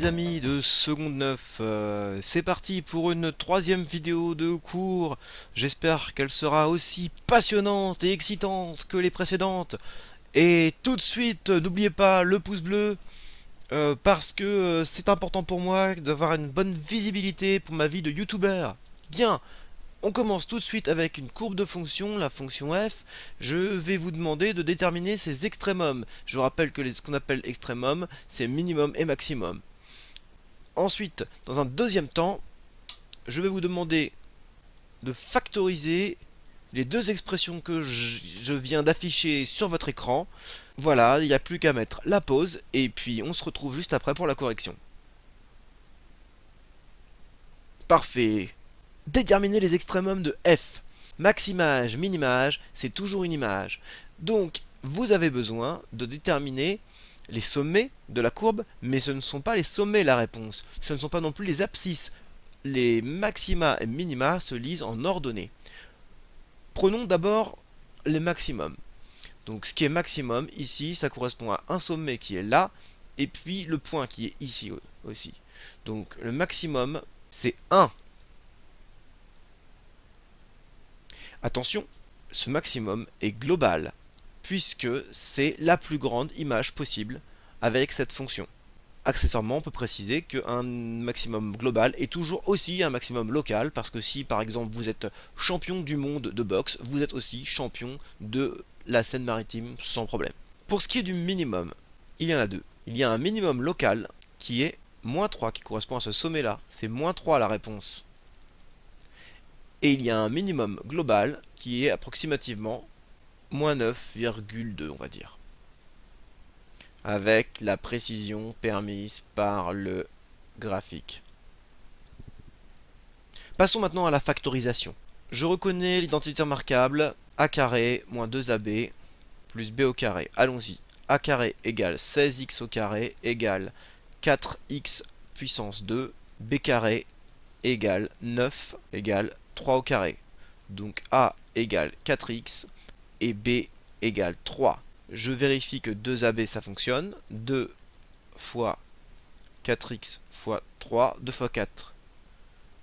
les amis de Seconde 9, c'est parti pour une troisième vidéo de cours. J'espère qu'elle sera aussi passionnante et excitante que les précédentes. Et tout de suite, n'oubliez pas le pouce bleu, parce que c'est important pour moi d'avoir une bonne visibilité pour ma vie de youtubeur. Bien, on commence tout de suite avec une courbe de fonction, la fonction f. Je vais vous demander de déterminer ses extrémums. Je vous rappelle que ce qu'on appelle extrémum, c'est minimum et maximum. Ensuite, dans un deuxième temps, je vais vous demander de factoriser les deux expressions que je viens d'afficher sur votre écran. Voilà, il n'y a plus qu'à mettre la pause, et puis on se retrouve juste après pour la correction. Parfait. Déterminer les extrémums de f. Maximage, minimage, c'est toujours une image. Donc, vous avez besoin de déterminer les sommets de la courbe, mais ce ne sont pas les sommets la réponse. Ce ne sont pas non plus les abscisses. Les maxima et minima se lisent en ordonnée. Prenons d'abord les maximums. Donc, ce qui est maximum, ici, ça correspond à un sommet qui est là, et puis le point qui est ici aussi. Donc, le maximum, c'est 1. Attention, ce maximum est global, puisque c'est la plus grande image possible avec cette fonction. Accessoirement, on peut préciser qu'un maximum global est toujours aussi un maximum local, parce que si par exemple vous êtes champion du monde de boxe, vous êtes aussi champion de la Seine-Maritime sans problème. Pour ce qui est du minimum, il y en a deux. Il y a un minimum local qui est -3, qui correspond à ce sommet-là. C'est -3 la réponse. Et il y a un minimum global qui est approximativement -9,2, on va dire. Avec la précision permise par le graphique. Passons maintenant à la factorisation. Je reconnais l'identité remarquable a carré moins 2ab plus b au carré. Allons-y. A carré égale 16x au carré égale 4x puissance 2. B carré égale 9 égale 3 au carré. Donc A égale 4x et B égale 3. Je vérifie que 2AB ça fonctionne. 2 fois 4x fois 3, 2 fois 4.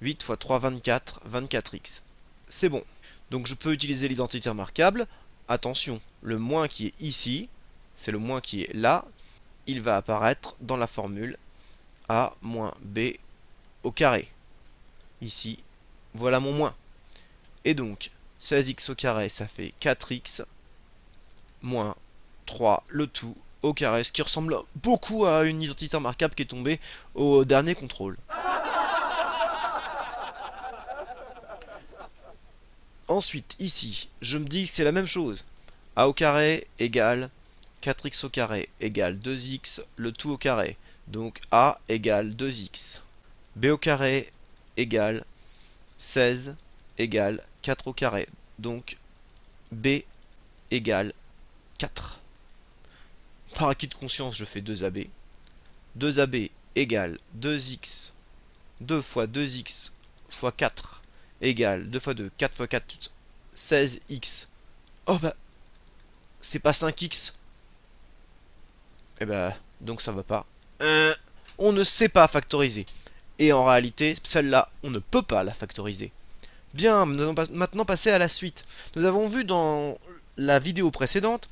8 fois 3, 24, 24x. C'est bon. Donc je peux utiliser l'identité remarquable. Attention, le moins qui est ici, c'est le moins qui est là. Il va apparaître dans la formule A moins B au carré. Ici, voilà mon moins. Et donc, 16x au carré, ça fait 4x moins 3, le tout au carré, ce qui ressemble beaucoup à une identité remarquable qui est tombée au dernier contrôle. Ensuite, ici, je me dis que c'est la même chose. A au carré égale 4x au carré égale 2x, le tout au carré. Donc A égale 2x. B au carré égale 16 égale 4 au carré. Donc B égale 4. Par acquis de conscience, je fais 2AB. 2AB égale 2x. 2 fois 2x fois 4 égale 2 fois 2, 4 fois 4, 16x. Oh bah, c'est pas 5x. Eh bah, donc ça va pas. On ne sait pas factoriser. Et en réalité, celle-là, on ne peut pas la factoriser. Bien, nous allons maintenant passer à la suite. Nous avons vu dans la vidéo précédente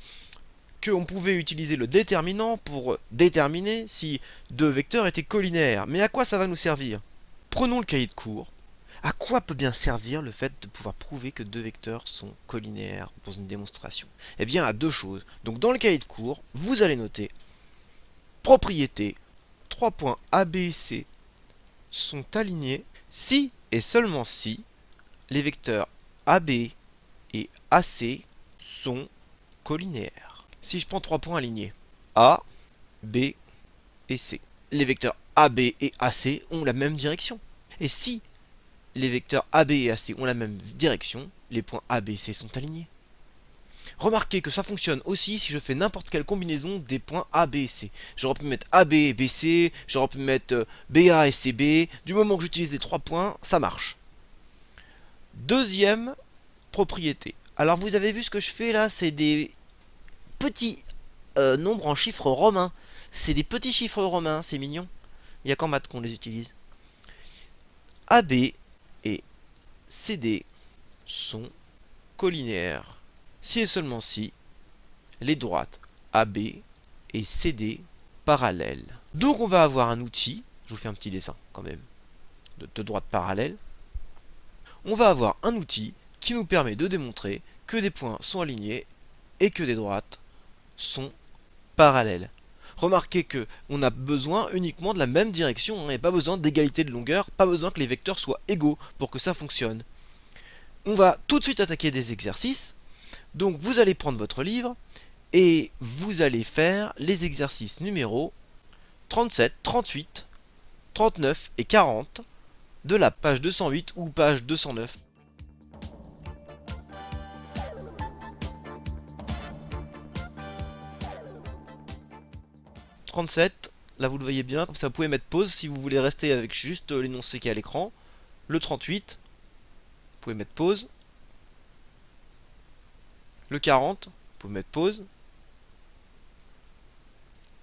qu'on pouvait utiliser le déterminant pour déterminer si deux vecteurs étaient collinaires. Mais à quoi ça va nous servir? Prenons le cahier de cours. À quoi peut bien servir le fait de pouvoir prouver que deux vecteurs sont collinaires pour une démonstration? Eh bien, à deux choses. Donc dans le cahier de cours, vous allez noter propriété, 3 points A, B et C sont alignés si et seulement si les vecteurs AB et AC sont collinaires. Si je prends 3 points alignés, A, B et C, les vecteurs AB et AC ont la même direction. Et si les vecteurs AB et AC ont la même direction, les points A, B et C sont alignés. Remarquez que ça fonctionne aussi si je fais n'importe quelle combinaison des points A, B et C. J'aurais pu mettre AB et BC, j'aurais pu mettre BA et CB. Du moment que j'utilise les 3 points, ça marche. Deuxième propriété. Alors vous avez vu ce que je fais là, c'est des petits nombres en chiffres romains. C'est des petits chiffres romains, c'est mignon. Il n'y a qu'en maths qu'on les utilise. AB et CD sont collinéaires. Si et seulement si les droites AB et CD parallèles. Donc on va avoir un outil, je vous fais un petit dessin quand même, de droites parallèles. On va avoir un outil qui nous permet de démontrer que des points sont alignés et que des droites sont parallèles. Remarquez que on a besoin uniquement de la même direction, il n'y a pas besoin d'égalité de longueur, pas besoin que les vecteurs soient égaux pour que ça fonctionne. On va tout de suite attaquer des exercices. Donc vous allez prendre votre livre et vous allez faire les exercices numéros 37, 38, 39 et 40 de la page 208 ou page 209. « 37, là vous le voyez bien, comme ça vous pouvez mettre pause si vous voulez rester avec juste l'énoncé qui est à l'écran. Le 38, vous pouvez mettre pause. Le 40, vous pouvez mettre pause.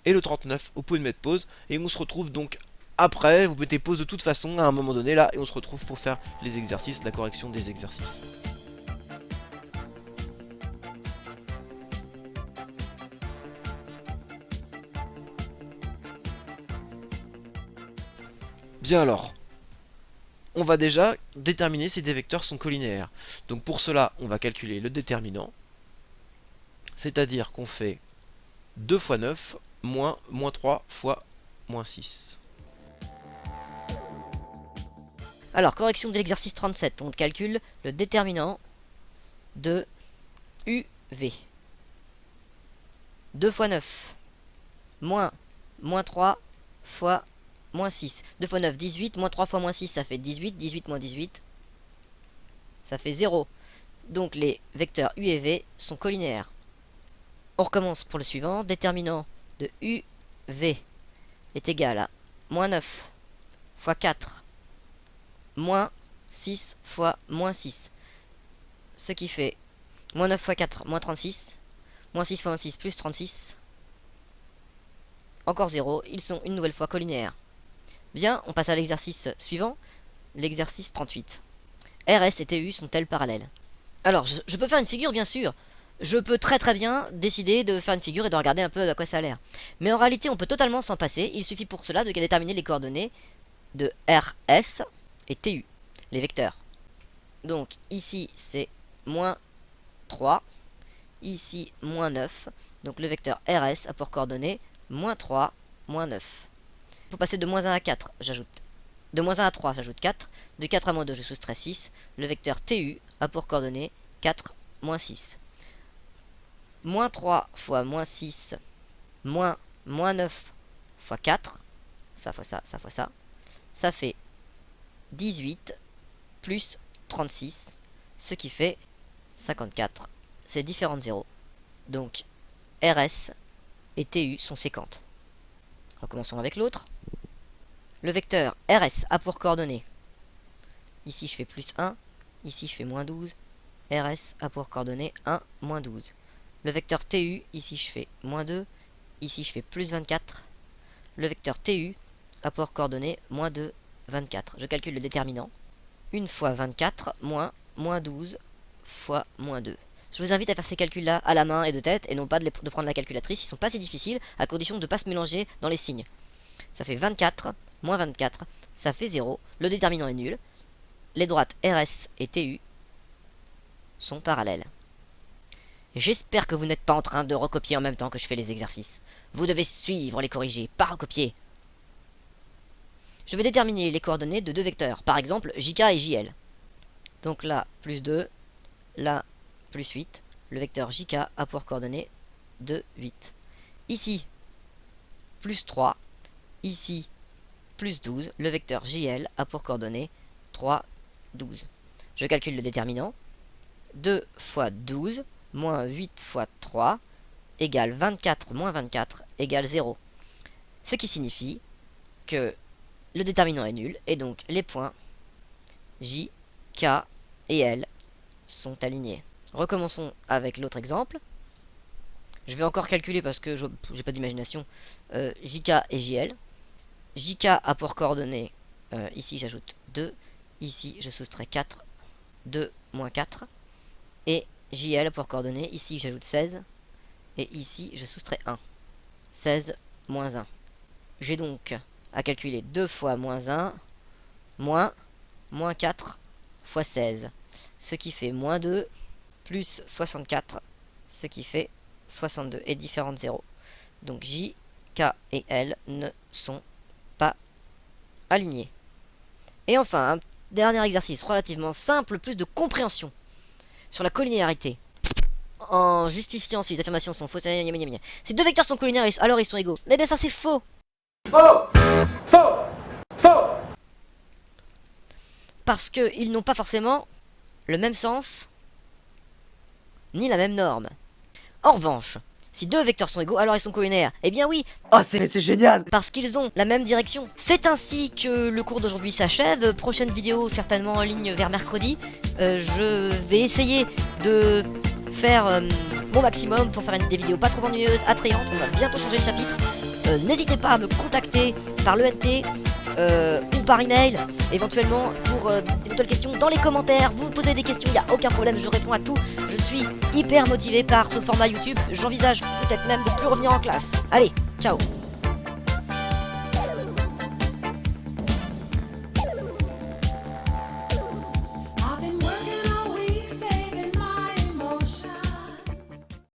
Et le 39, vous pouvez mettre pause. Et on se retrouve donc après, vous mettez pause de toute façon à un moment donné là, et on se retrouve pour faire les exercices, la correction des exercices. Bien alors, on va déjà déterminer si des vecteurs sont collinéaires. Donc pour cela, on va calculer le déterminant, c'est-à-dire qu'on fait 2 fois 9 moins 3 fois moins 6. Alors, correction de l'exercice 37, on calcule le déterminant de UV. 2 fois 9 moins 3 fois moins 6. 2 fois 9, 18, moins 3 fois moins 6, ça fait 18, 18 moins 18, ça fait 0. Donc les vecteurs U et V sont collinéaires. On recommence pour le suivant. Déterminant de UV est égal à moins 9 fois 4 moins 6 fois moins 6. Ce qui fait moins 9 fois 4, moins 36. Moins 6 fois 26, plus 36. Encore 0. Ils sont une nouvelle fois collinéaires. Bien, on passe à l'exercice suivant. L'exercice 38. RS et TU sont-elles parallèles? Alors, je peux faire une figure, bien sûr. Je peux très bien décider de faire une figure et de regarder un peu à quoi ça a l'air. Mais en réalité, on peut totalement s'en passer. Il suffit pour cela de déterminer les coordonnées de RS et TU, les vecteurs. Donc, ici, c'est moins 3. Ici, moins 9. Donc, le vecteur RS a pour coordonnées moins 3, moins 9. Pour passer de moins 1 à 4, j'ajoute. De moins 1 à 3, j'ajoute 4. De 4 à moins 2, je soustrais 6. Le vecteur TU a pour coordonnées 4, moins 6. Moins 3 fois moins 6, moins 9 fois 4. Ça fois ça, ça fois ça. Ça fait 18 plus 36, ce qui fait 54. C'est différents de 0. Donc, RS et TU sont séquentes. Recommençons avec l'autre. Le vecteur RS a pour coordonnées. Ici, je fais plus 1. Ici, je fais moins 12. RS a pour coordonnées 1, moins 12. Le vecteur TU, ici, je fais moins 2. Ici, je fais plus 24. Le vecteur TU a pour coordonnées moins 2, 24. Je calcule le déterminant. 1 fois 24 moins 12 fois moins 2. Je vous invite à faire ces calculs-là à la main et de tête, et non pas de prendre la calculatrice. Ils sont pas si difficiles, à condition de ne pas se mélanger dans les signes. Ça fait 24, moins 24, ça fait 0. Le déterminant est nul. Les droites RS et TU sont parallèles. J'espère que vous n'êtes pas en train de recopier en même temps que je fais les exercices. Vous devez suivre les corriger, pas recopier. Je vais déterminer les coordonnées de deux vecteurs, par exemple JK et JL. Donc là, plus 2, là, plus 8. Le vecteur JK a pour coordonnées 2, 8. Ici, plus 3. Ici, plus 12. Le vecteur JL a pour coordonnées 3, 12. Je calcule le déterminant. 2 fois 12, moins 8 fois 3, égale 24 moins 24, égale 0. Ce qui signifie que le déterminant est nul, et donc les points J, K et L sont alignés. Recommençons avec l'autre exemple. Je vais encore calculer parce que j'ai pas d'imagination. JK et JL. JK a pour coordonnées, ici j'ajoute 2, ici je soustrais 4, 2 moins 4, et JL pour coordonnées, ici j'ajoute 16, et ici je soustrais 1, 16 moins 1. J'ai donc à calculer 2 fois moins 1, moins 4 fois 16, ce qui fait moins 2, plus 64, ce qui fait 62, et différentes 0. Donc J, K et L ne sont pas alignés. Et enfin, un dernier exercice relativement simple, plus de compréhension sur la collinéarité. En justifiant si les affirmations sont fausses, si deux vecteurs sont collinaires, alors ils sont égaux. Eh bien ça c'est faux. Faux! Faux! Faux! Parce qu'ils n'ont pas forcément le même sens, ni la même norme. En revanche, si deux vecteurs sont égaux, alors ils sont collinaires. Eh bien oui, Oh, c'est génial! parce qu'ils ont la même direction. C'est ainsi que le cours d'aujourd'hui s'achève. Prochaine vidéo certainement en ligne vers mercredi. Je vais essayer de faire mon maximum pour faire des vidéos pas trop ennuyeuses, attrayantes. On va bientôt changer le chapitre. N'hésitez pas à me contacter par l'ENT ou par email, éventuellement pour d'éventuelles questions dans les commentaires. Vous posez des questions, il n'y a aucun problème, je réponds à tout. Je suis hyper motivé par ce format YouTube. J'envisage peut-être même de plus revenir en classe. Allez, ciao!